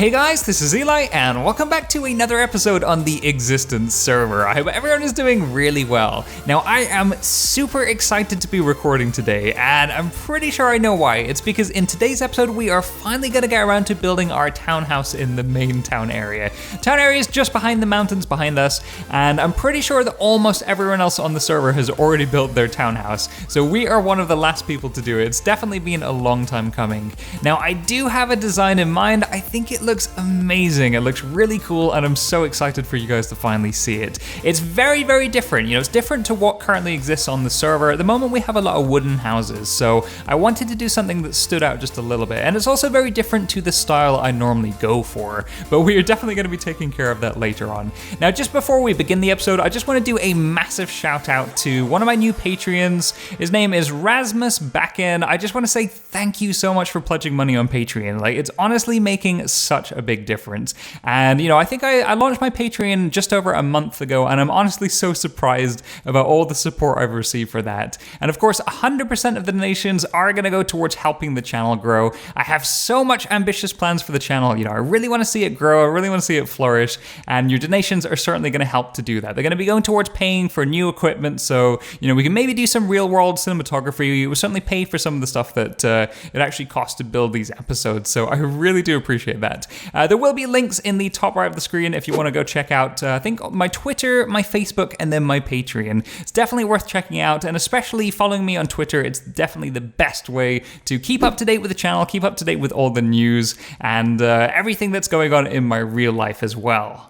Hey guys, this is Eli, and welcome back to another episode on the Existence server. I hope everyone is doing really well. Now, I am super excited to be recording today, and I'm pretty sure I know why. It's because in today's episode, we are finally gonna get around to building our townhouse in the main town area. Town area is just behind the mountains behind us, and I'm pretty sure that almost everyone else on the server has already built their townhouse. So we are one of the last people to do it. It's definitely been a long time coming. Now, I do have a design in mind. I think it looks amazing. It looks really cool, and I'm so excited for you guys to finally see it. It's very, very different. You know, it's different to what currently exists on the server. At the moment, we have a lot of wooden houses, so I wanted to do something that stood out just a little bit. And it's also very different to the style I normally go for, but we are definitely going to be taking care of that later on. Now, just before we begin the episode, I just want to do a massive shout out to one of my new Patreons. His name is Rasmus Backen. I just want to say thank you so much for pledging money on Patreon. Like, it's honestly making such a big difference. And you know, I think I launched my Patreon just over a month ago, and I'm honestly so surprised about all the support I've received for that. And of course, 100% of the donations are going to go towards helping the channel grow. I have so much ambitious plans for the channel. You know, I really want to see it grow. I really want to see it flourish, and your donations are certainly going to help to do that. They're going to be going towards paying for new equipment, so you know, we can maybe do some real world cinematography. It will certainly pay for some of the stuff that it actually costs to build these episodes, so I really do appreciate that. There will be links in the top right of the screen if you want to go check out, I think, my Twitter, my Facebook, and then my Patreon. It's definitely worth checking out, and especially following me on Twitter. It's definitely the best way to keep up to date with the channel, keep up to date with all the news, and everything that's going on in my real life as well.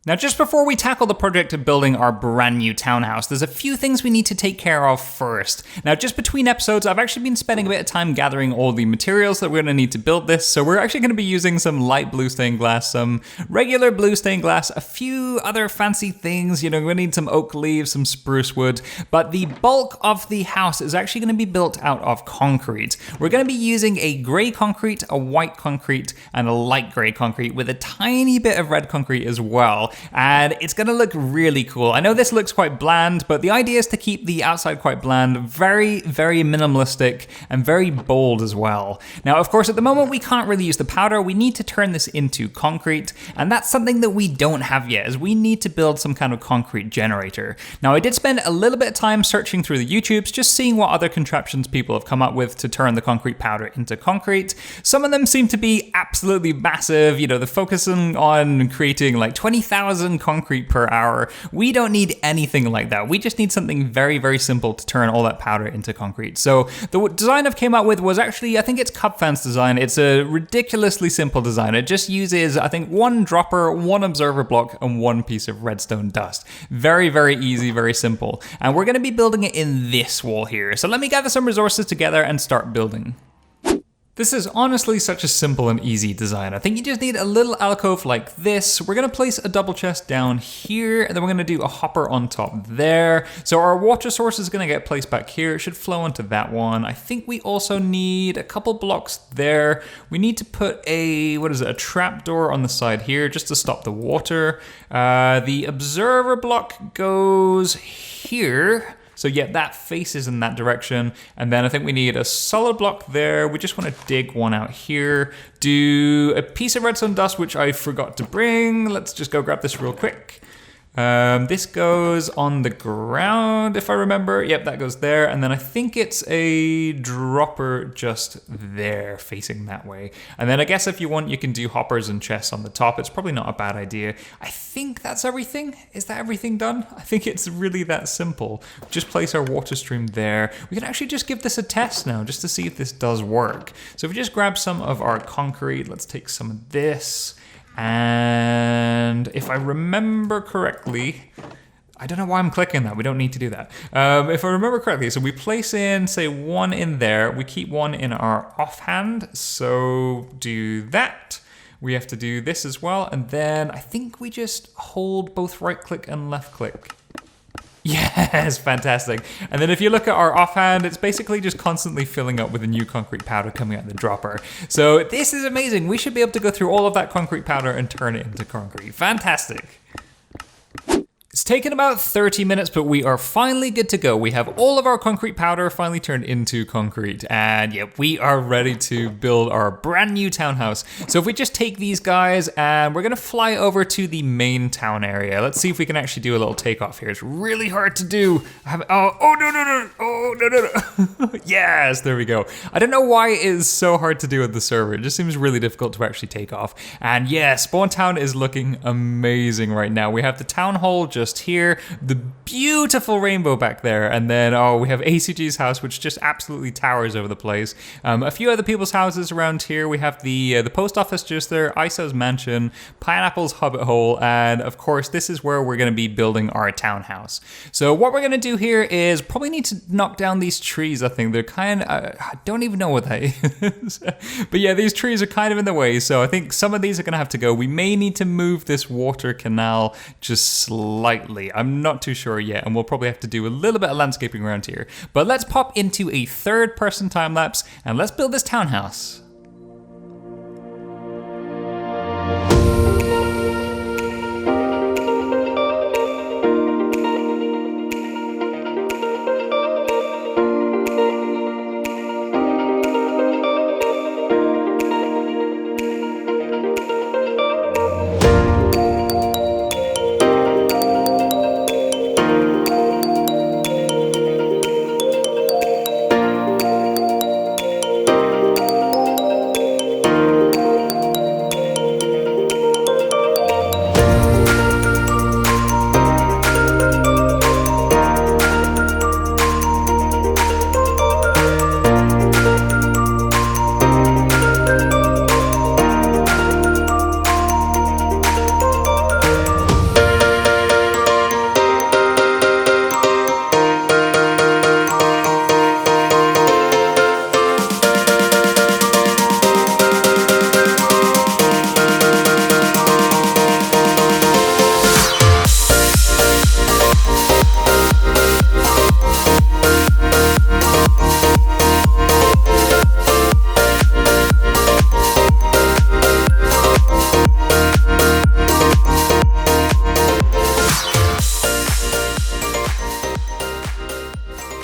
Now, just before we tackle the project of building our brand new townhouse, there's a few things we need to take care of first. Now, just between episodes, I've actually been spending a bit of time gathering all the materials that we're gonna need to build this. So we're actually gonna be using some light blue stained glass, some regular blue stained glass, a few other fancy things. You know, we're gonna need some oak leaves, some spruce wood, but the bulk of the house is actually gonna be built out of concrete. We're gonna be using a gray concrete, a white concrete, and a light gray concrete with a tiny bit of red concrete as well. And it's gonna look really cool. I know this looks quite bland, but the idea is to keep the outside quite bland, very, very minimalistic, and very bold as well. Now, of course, at the moment, we can't really use the powder. We need to turn this into concrete, and that's something that we don't have yet, is we need to build some kind of concrete generator. Now, I did spend a little bit of time searching through the YouTubes, just seeing what other contraptions people have come up with to turn the concrete powder into concrete. Some of them seem to be absolutely massive. You know, they're focusing on creating like 20,000 concrete per hour. We don't need anything like that. We just need something very, very simple to turn all that powder into concrete. So the design I've came up with was actually, I think it's Cubfan's design. It's a ridiculously simple design. It just uses, I think, one dropper, one observer block, and one piece of redstone dust. Very, very easy, very simple. And we're going to be building it in this wall here. So let me gather some resources together and start building. This is honestly such a simple and easy design. I think you just need a little alcove like this. We're gonna place a double chest down here, and then we're gonna do a hopper on top there. So our water source is gonna get placed back here. It should flow onto that one. I think we also need a couple blocks there. We need to put a trapdoor on the side here just to stop the water. The observer block goes here. So yeah, that faces in that direction. And then I think we need a solid block there. We just want to dig one out here. Do a piece of redstone dust, which I forgot to bring. Let's just go grab this real quick. This goes on the ground, if I remember. Yep, that goes there. And then I think it's a dropper just there, facing that way. And then I guess if you want, you can do hoppers and chests on the top. It's probably not a bad idea. I think that's everything. Is that everything done? I think it's really that simple. Just place our water stream there. We can actually just give this a test now, just to see if this does work. So if we just grab some of our concrete, let's take some of this. And if I remember correctly, I don't know why I'm clicking that. We don't need to do that. If I remember correctly, so we place in, say, one in there. We keep one in our offhand. So do that. We have to do this as well. And then I think we just hold both right click and left click. Yes, fantastic. And then if you look at our offhand, it's basically just constantly filling up with a new concrete powder coming out of the dropper. So this is amazing. We should be able to go through all of that concrete powder and turn it into concrete. Fantastic. It's taken about 30 minutes, but we are finally good to go. We have all of our concrete powder finally turned into concrete, and yeah, we are ready to build our brand new townhouse. So if we just take these guys and we're gonna fly over to the main town area. Let's see if we can actually do a little takeoff here. It's really hard to do. No. Yes, there we go. I don't know why it is so hard to do with the server. It just seems really difficult to actually take off. And yeah, Spawn Town is looking amazing right now. We have the town hall just here, the beautiful rainbow back there, and then we have ACG's house, which just absolutely towers over the place. A few other people's houses around here. We have the post office just there, ISO's mansion, Pineapple's hobbit hole, and of course this is where we're going to be building our townhouse. So what we're going to do here is probably need to knock down these trees. I think they're kind of, I don't even know what that is. But yeah, these trees are kind of in the way, so I think some of these are going to have to go. We may need to move this water canal just slightly. I'm not too sure yet, and we'll probably have to do a little bit of landscaping around here. But let's pop into a third-person time lapse and let's build this townhouse.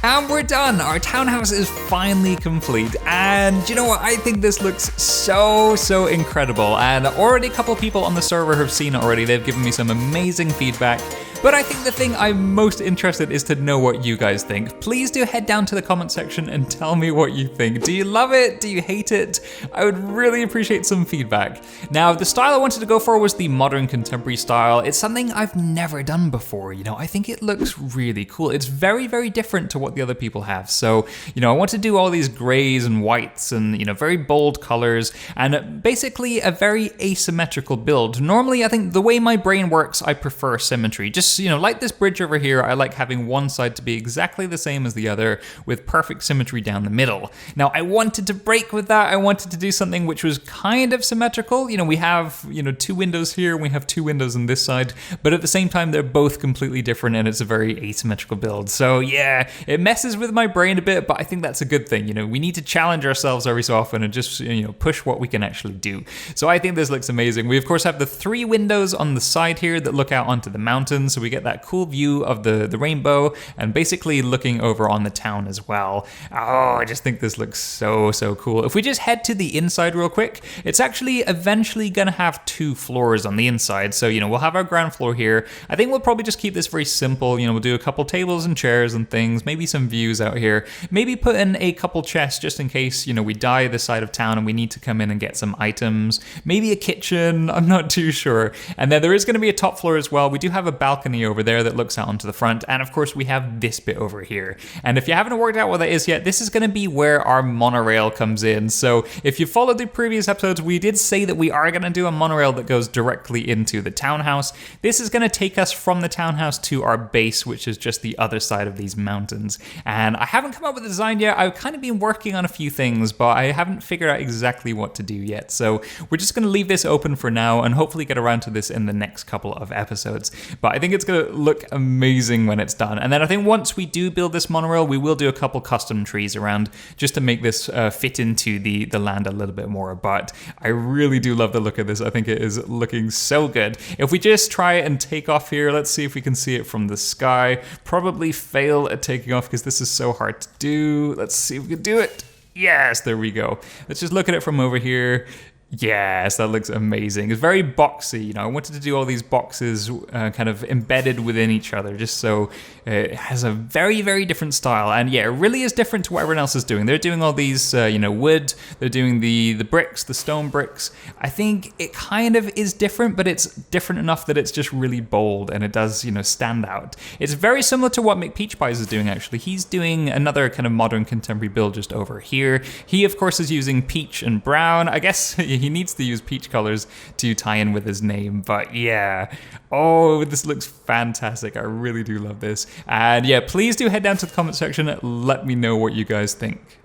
And we're done. Our townhouse is finally complete. And you know what? I think this looks so incredible. And already a couple people on the server have seen it already. They've given me some amazing feedback. But I think the thing I'm most interested is to know what you guys think. Please do head down to the comment section and tell me what you think. Do you love it? Do you hate it? I would really appreciate some feedback. Now, the style I wanted to go for was the modern contemporary style. It's something I've never done before. You know, I think it looks really cool. It's very different to what the other people have. So, you know, I want to do all these grays and whites and, you know, very bold colors and basically a very asymmetrical build. Normally, I think the way my brain works, I prefer symmetry. Just, you know, like this bridge over here, I like having one side to be exactly the same as the other with perfect symmetry down the middle. Now, I wanted to break with that. I wanted to do something which was kind of symmetrical. You know, we have, you know, two windows here, we have two windows on this side, but at the same time, they're both completely different and it's a very asymmetrical build. So yeah, it messes with my brain a bit, but I think that's a good thing. You know, we need to challenge ourselves every so often and just, you know, push what we can actually do. So I think this looks amazing. We of course have the three windows on the side here that look out onto the mountains. So we get that cool view of the rainbow and basically looking over on the town as well. Oh, I just think this looks so cool. If we just head to the inside real quick, it's actually eventually gonna have two floors on the inside. So, you know, we'll have our ground floor here. I think we'll probably just keep this very simple. You know, we'll do a couple tables and chairs and things, maybe some views out here, maybe put in a couple chests just in case, you know, we die this side of town and we need to come in and get some items, maybe a kitchen, I'm not too sure. And then there is gonna be a top floor as well. We do have a balcony over there that looks out onto the front, and of course we have this bit over here. And if you haven't worked out what that is yet, this is going to be where our monorail comes in. So if you followed the previous episodes, we did say that we are going to do a monorail that goes directly into the townhouse. This is going to take us from the townhouse to our base, which is just the other side of these mountains. And I haven't come up with a design yet. I've kind of been working on a few things, but I haven't figured out exactly what to do yet. So we're just going to leave this open for now and hopefully get around to this in the next couple of episodes. But I think it's gonna look amazing when it's done. And then I think once we do build this monorail, we will do a couple custom trees around just to make this fit into the land a little bit more. But I really do love the look of this. I think it is looking so good. If we just try and take off here, let's see if we can see it from the sky. Probably fail at taking off because this is so hard to do. Let's see if we can do it. Yes, there we go. Let's just look at it from over here. Yes, that looks amazing. It's very boxy, you know. I wanted to do all these boxes kind of embedded within each other, just so it has a very, very different style. And yeah, it really is different to what everyone else is doing. They're doing all these, you know, wood. They're doing the bricks, the stone bricks. I think it kind of is different, but it's different enough that it's just really bold and it does, you know, stand out. It's very similar to what McPeachpies is doing, actually. He's doing another kind of modern contemporary build just over here. He, of course, is using peach and brown. I guess he needs to use peach colors to tie in with his name, but yeah. Oh, this looks fantastic. I really do love this. And yeah, please do head down to the comment section. Let me know what you guys think.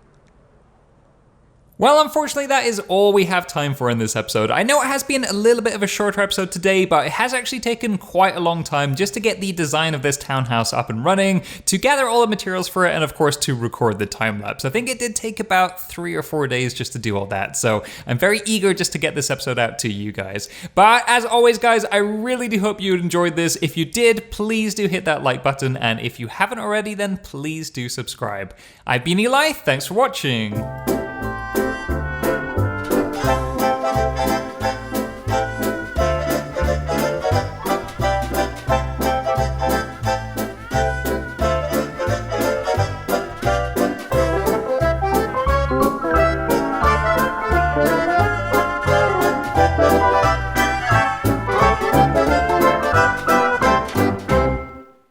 Well, unfortunately, that is all we have time for in this episode. I know it has been a little bit of a shorter episode today, but it has actually taken quite a long time just to get the design of this townhouse up and running, to gather all the materials for it, and of course to record the time lapse. I think it did take about 3 or 4 days just to do all that, so I'm very eager just to get this episode out to you guys. But as always, guys, I really do hope you enjoyed this. If you did, please do hit that like button, and if you haven't already, then please do subscribe. I've been Eli, thanks for watching.